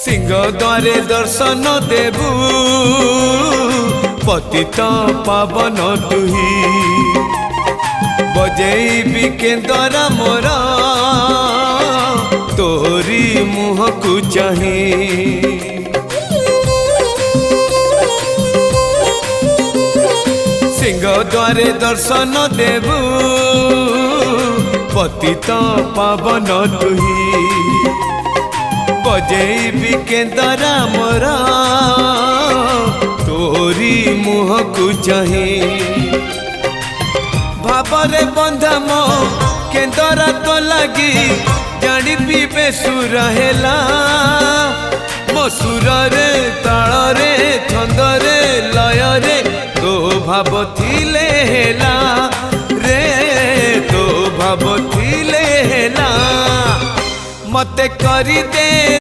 सिंह द्वारे दर्शन देबू पतित पावन तुही बजेबी केंदरा मोरा तोरी मुह को चाही सिंह द्वारे दर्शन देबू पतित पावन तुही बजेबी केंदरा मोरा तोरी मुह को चाही भावरे बंधा मो केंदरा तो लगी जानी पीबे सुर हेला मो सुर रे ताल रे छंद रे लय रे तो भाव थिले हेला रे तो भाव थिले हेला मते करी दे।